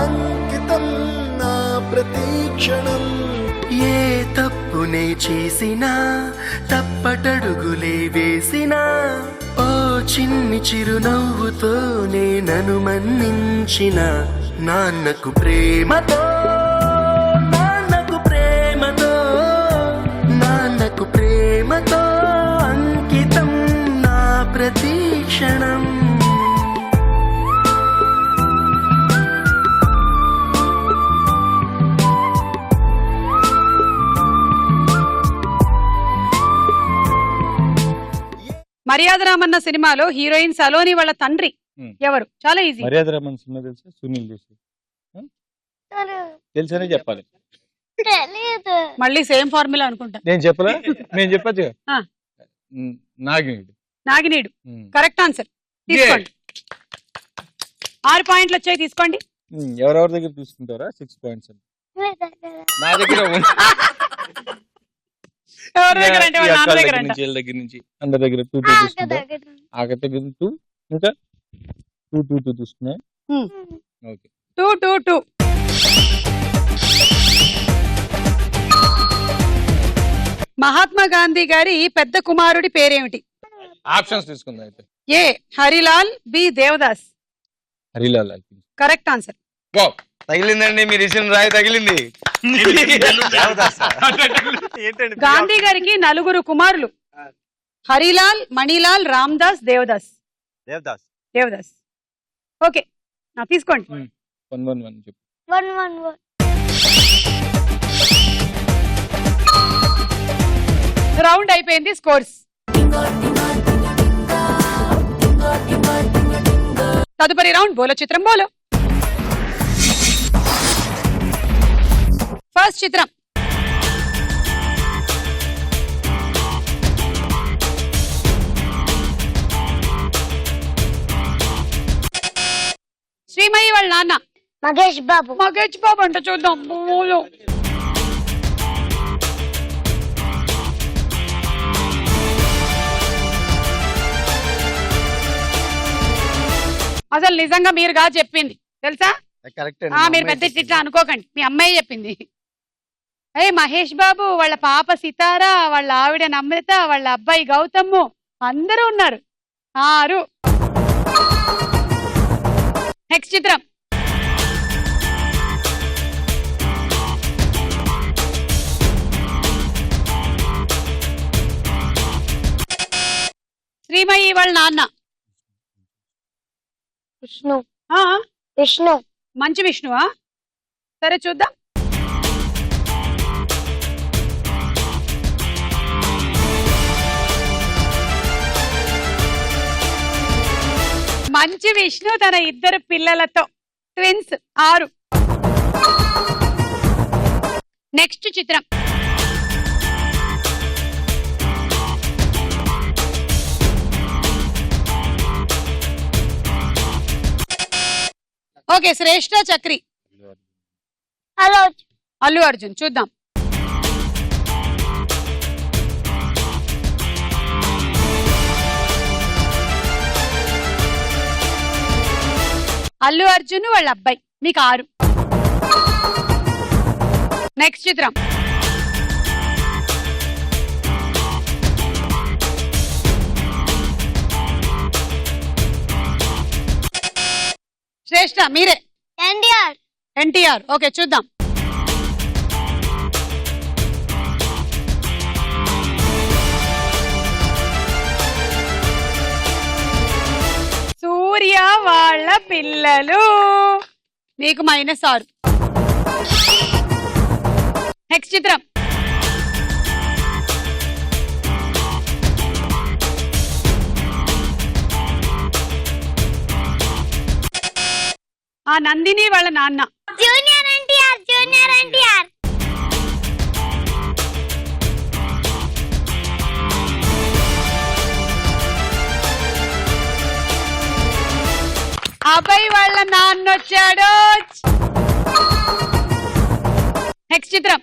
అంకితం నా ప్రతీక్షణం. ఏ తప్పునే చేసినా తప్పటడుగులే వేసినా ఓ చిన్ని చిరునవ్వుతోనే నన్ను మన్నించిన నాన్నకు ప్రేమతో నాన్నకు ప్రేమతో నాన్నకు ప్రేమతో అంకితం నా ప్రతీక్షణం. మర్యాద రామన్న సినిమాలో హీరోయిన్ సలోని వాళ్ళ తండ్రి ఎవరు? చాలా ఈజీ. మర్యాద రమణ సినిమా తెలుసా? సునీల్ జోషి. తెలుసనే చెప్పాలి. తెలియదు. మళ్ళీ సేమ్ ఫార్ములా అనుకుంటా. నేను చెప్పలే? నేను చెప్పచ్చు. నాగినీడు. Correct answer. తీసుకోండి. 6 పాయింట్లు వచ్చాయి, తీసుకోండి. ఎవరెవరి దగ్గర తీసుకుంటారా? 6 పాయింట్స్. నా దగ్గర ఎవరి దగ్గర అంటే వాళ్ళ నాన్న దగ్గర అంట. వీళ్ళ దగ్గర నుంచి అందరి దగ్గర 2 2 తీసుకుంటా. ఆగత 2 ఇంకా 2 2 2 తీసుకున్నా. ఓకే 2 2 2. మహాత్మా గాంధీ గారి పెద్ద కుమారుడి పేరేమిటి? ఆప్షన్స్ తీసుకుందాం అయితే. A Harilal, B Devdas. Harilal I think. Correct answer. Go. తగిలిందండి మీరు ఇచ్చిన రాయి తగిలింది. గాంధీ గారికి 4 కుమారులు. హరిలాల్, మణిలాల్, రామ్దాస్, దేవదాస్. దేవదాస్. ఓకే తీసుకోండి. 1 1 1 చెప్పు. 1 1 1. రౌండ్ అయిపోయింది. స్కోర్స్ తదుపరి రౌండ్ బోలో చిత్రం బోలో. ఫస్ట్ చిత్రం శ్రీమయి వాళ్ళ నాన్న మగేష్ బాబు. మగేష్ బాబు అంట. చూద్దాం బోలో. అసలు నిజంగా మీరుగా చెప్పింది తెలుసా? కరెక్ట్ మీరు పెద్ద ఇట్లా అనుకోకండి, మీ అమ్మాయి చెప్పింది. మహేష్ బాబు, వాళ్ళ పాప సితారా, వాళ్ళ ఆవిడ నమ్రత, వాళ్ళ అబ్బాయి గౌతమ్ అందరూ ఉన్నారు. 6. నెక్స్ట్ చిత్రం శ్రీమయి వాళ్ళ నాన్న విష్ణు. విష్ణు. మంచి విష్ణువా? సరే చూద్దాం. మంచి విష్ణు తన 2 పిల్లలతో ట్విన్స్. 6. నెక్స్ట్ చిత్రం ఓకే శ్రేష్ఠ చక్రి. హలో అల్లు అర్జున్. చూద్దాం. అల్లు అర్జున్ వాళ్ళ అబ్బాయి. మీకు 6. నెక్స్ట్ చిత్రం శ్రేష్ఠ మీరే. ఎన్టీఆర్. ఎన్టీఆర్. ఓకే చూద్దాం. సూర్య వాళ్ళ పిల్లలు. మీకు -6. నెక్స్ట్ చిత్రం ఆ నందిని వాళ్ళ నాన్న. జూనియర్ ఎన్టీఆర్. జూనియర్ ఎన్టీఆర్. అబ్బాయి వాళ్ళ నాన్న వచ్చాడు. నెక్స్ట్ చిత్రం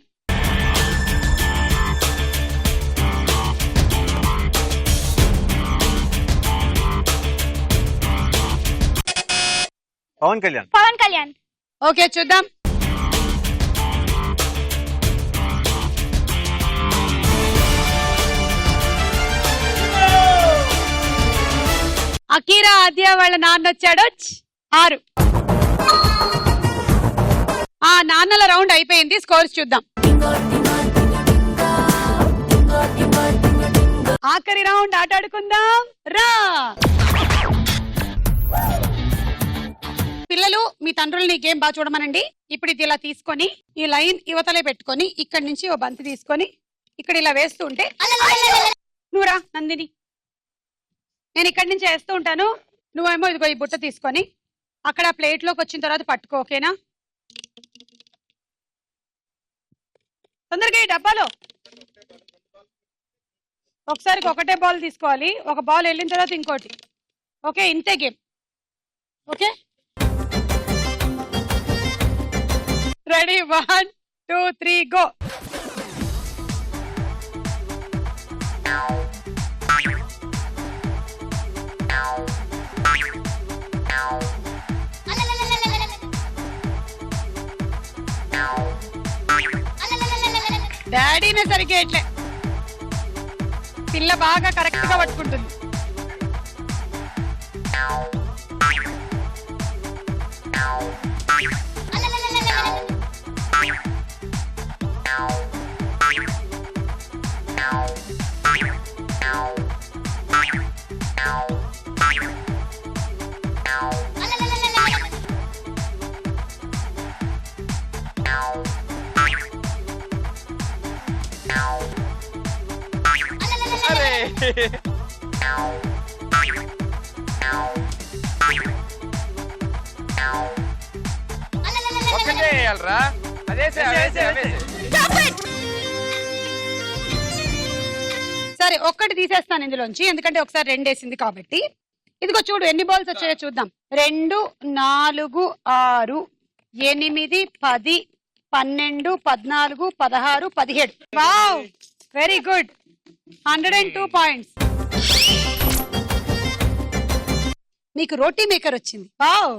పవన్ కళ్యాణ్. పవన్ కళ్యాణ్. ఓకే చూద్దాం. అకీరా ఆద్య వాళ్ళ నాన్న వచ్చాడు. 6. ఆ నాన్నల రౌండ్ అయిపోయింది. స్కోర్స్ చూద్దాం. ఆఖరి రౌండ్ ఆట ఆడుకుందాం రా. పిల్లలు మీ తండ్రుల్ని గేమ్ బాగా చూడమనండి. ఇప్పుడు ఇది ఇలా తీసుకొని ఈ లైన్ యువతలే పెట్టుకొని ఇక్కడి నుంచి ఓ బంతి తీసుకొని ఇక్కడ ఇలా వేస్తూ ఉంటే నువ్వురా నందిని, నేను ఇక్కడి నుంచి వేస్తూ ఉంటాను, నువ్వేమో ఇదిగో ఈ బుట్ట తీసుకొని అక్కడ ప్లేట్ లోకి వచ్చిన తర్వాత పట్టుకో. ఓకేనా? తొందరగా ఈ డబ్బాలో ఒకసారి ఒకటే బాల్ తీసుకోవాలి. ఒక బాల్ వెళ్ళిన తర్వాత ఇంకోటి. ఓకే ఇంతే గేమ్. Okay ready 1 2 3 go. డాడీనే సరిగ్గా ఎట్లే పిల్ల బాగా కరెక్ట్ గా పట్టుకుంటుంది. సరే ఒక్కటి తీసేస్తాను ఇందులోంచి, ఎందుకంటే ఒకసారి 2 వేసింది కాబట్టి. ఇదిగో చూడు ఎన్ని బాల్స్ వచ్చాయో చూద్దాం. 2, 4, 6, 8, 10, 12, 14, 16, 17. Wow, very good. 102 పాయింట్స్. మీకు రోటీ మేకర్ వచ్చింది. వావ్.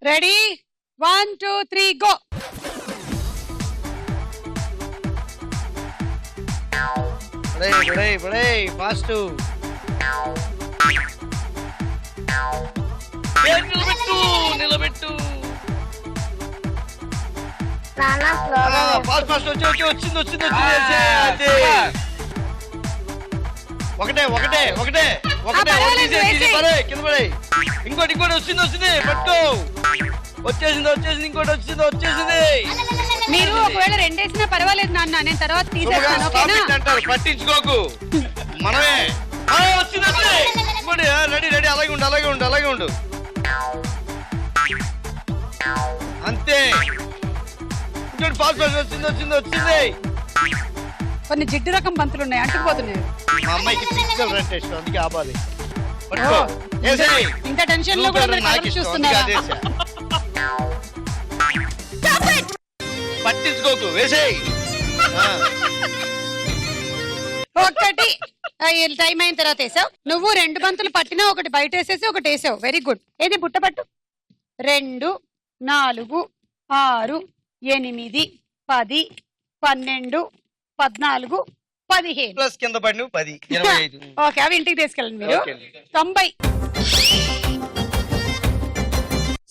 Ready, 1, 2, 3 go. ఫాస్ట్. నిలబెట్టు. వచ్చింది. ఒకటే కింద పడే. ఇంకోటి వచ్చింది పట్టుకో. వచ్చేసింది ఇంకోటి వచ్చేసింది. మీరు ఒకవేళ 2 వేసినా పర్వాలేదు నాన్న, నేను తర్వాత తీసేస్తాను. అంటారు, పట్టించుకోకు. మనమే వచ్చింది. ఇంకోటి రెడీ. అలాగే ఉండు. అంతే. ఇంకోటి ఫాస్ట్ వచ్చింది. కొన్ని జిడ్డు రకం బంతులు ఉన్నాయి, అంటుకుపోతున్నాయి. మా అమ్మాయికి ఫిజికల్ రెంట్ ఇష్టం, అందుకే ఆపాలి. ఇంత టెన్షన్ లో కూడా మీరు కలర్ చూస్తున్నారా? పట్టించుకోకు, వేసేయ్. ఒకటి టైం అయిన తర్వాత వేసావు. నువ్వు 2 బంతులు పట్టినా, ఒకటి బయట వేసేసి ఒకటి వేసావు. Very good. ఏది బుట్ట పట్టు. 2, 4, 6, 8, 10, 12, 14, 15 ప్లస్ కింద పడి 10, 25. ఓకే, అవి ఇంటికి తీసుకెళ్ళండి మీరు. 90.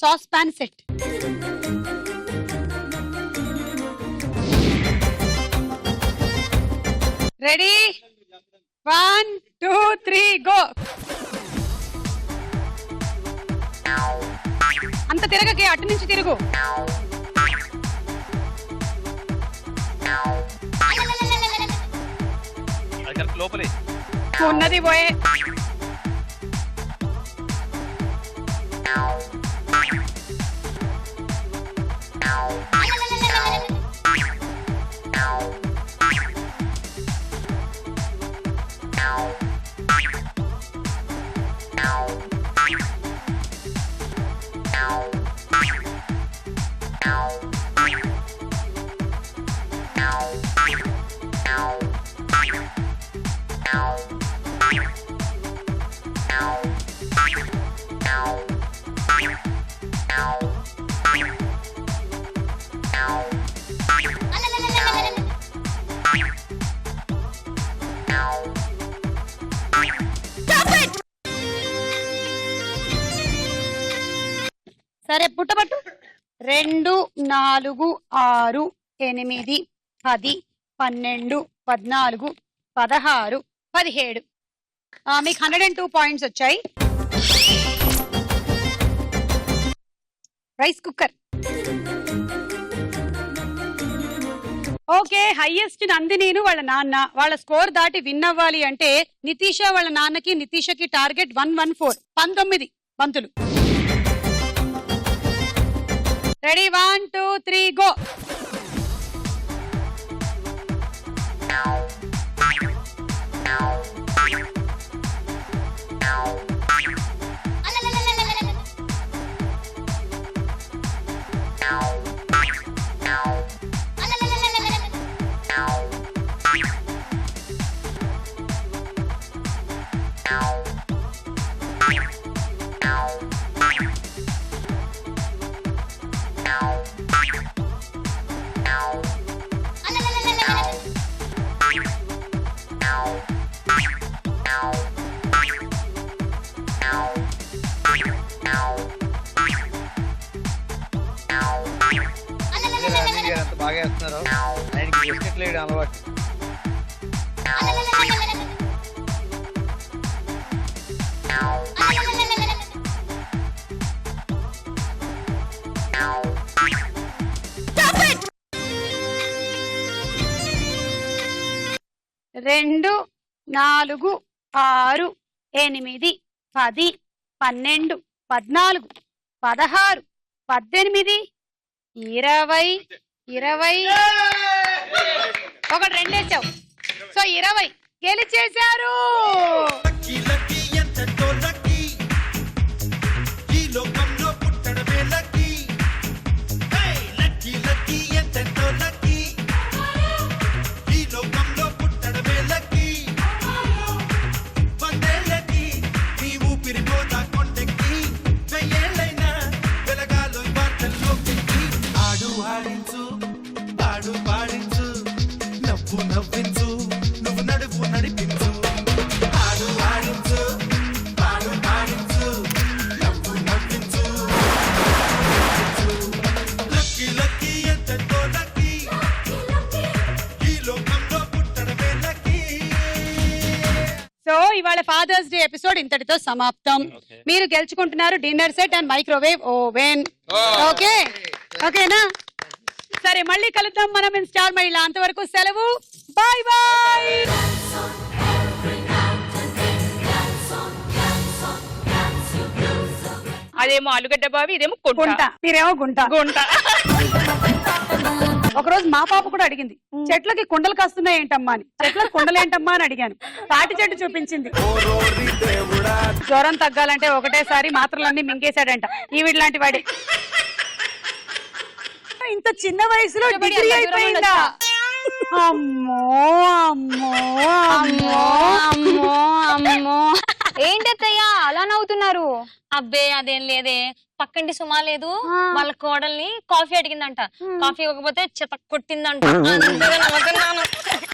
Sauce pan set. Ready, 1, 2, 3 go. అంత తిరగకే, అటు నుంచి తిరుగు. లోపలే ఉన్నది పోయే. సరే పుట్టబట్టు. 2, 4, 6, 8, 10, 12, 14, 16, 17. మీకు 102 పాయింట్స్ వచ్చాయి. Rice cooker. ఓకే, హైయెస్ట్ నందినీను వాళ్ళ నాన్న. వాళ్ళ స్కోర్ దాటి విన్ అవ్వాలి అంటే నితీష వాళ్ళ నాన్నకి, నితీషకి టార్గెట్ 114. 19 బంతులు. Ready, 1, 2, 3 go. అలవాటు. రెండు 4 6 8 10 12 14 16 18 20 20 ఒకటి రెండేసావు. సో 20 గెలిచేశారు. లక్కీ లక్కీ ఎంతెంతో లక్కీ ఈ లోకంలో పుట్టడమే లక్కీ. హే లక్కీ లక్కీ ఎంతెంతో లక్కీ ఈ లోకంలో పుట్టడమే లక్కీ. వందేళ్ళకి నీ ఊపిరి పోతా కొండెక్కి వెయ్యేళ్ళైనా వెలగాలో వార్తల్లో పెట్టి ఆడు ఆడించు పాడు పాడించు నవ్వు నవ్వించు నువ్వు నడువు నడిపించు. ఆడు ఆడించు పాడు పాడించు నవ్వు నవ్వించు. లక్కీ లక్కీ ఎంతెంతో లక్కీ ఈ లోకంలో పుట్టడమే లక్కీ. సో ఇవాళ ఫాదర్స్ డే ఎపిసోడ్ ఇంతటితో సమాప్తం. మీరు గెలుచుకుంటున్నారు dinner set and microwave oven. Okay ఓకేనా? సరే మళ్ళీ కలుద్దాం మనం స్టార్ మహిళ. అంతవరకు సెలవు. Bye bye. అదేమో ఆలుగడ్డ బావి, ఇదేమో గుంట, మీరేమో గుంట. ఒకరోజు మా పాప కూడా అడిగింది, చెట్లకి కుండలు కాస్తున్నాయి ఏంటమ్మా అని. చెట్లకు కుండలు ఏంటమ్మా అని అడిగాను. తాటి చెట్టు చూపించింది. జ్వరం తగ్గాలంటే ఒకటేసారి మాత్రలన్నీ మింగేశాడంట. ఈవిడ లాంటి వాడే. ఇంత చిన్న వయసులో డిగ్రీ అయిపోయిందా? అమ్మో అమ్మో అమ్మో అమ్మో అమ్మో ఏంటత్తయ్యా అలా నవ్వుతున్నారు? అబ్బే అదేం లేదే, పక్కంటి సుమా లేదు, వాళ్ళ కోడల్ని కాఫీ అడిగిందంట. కాఫీ ఇవ్వకపోతే చెత్త కొట్టిందంట. అందుకే నవ్వుతున్నాను.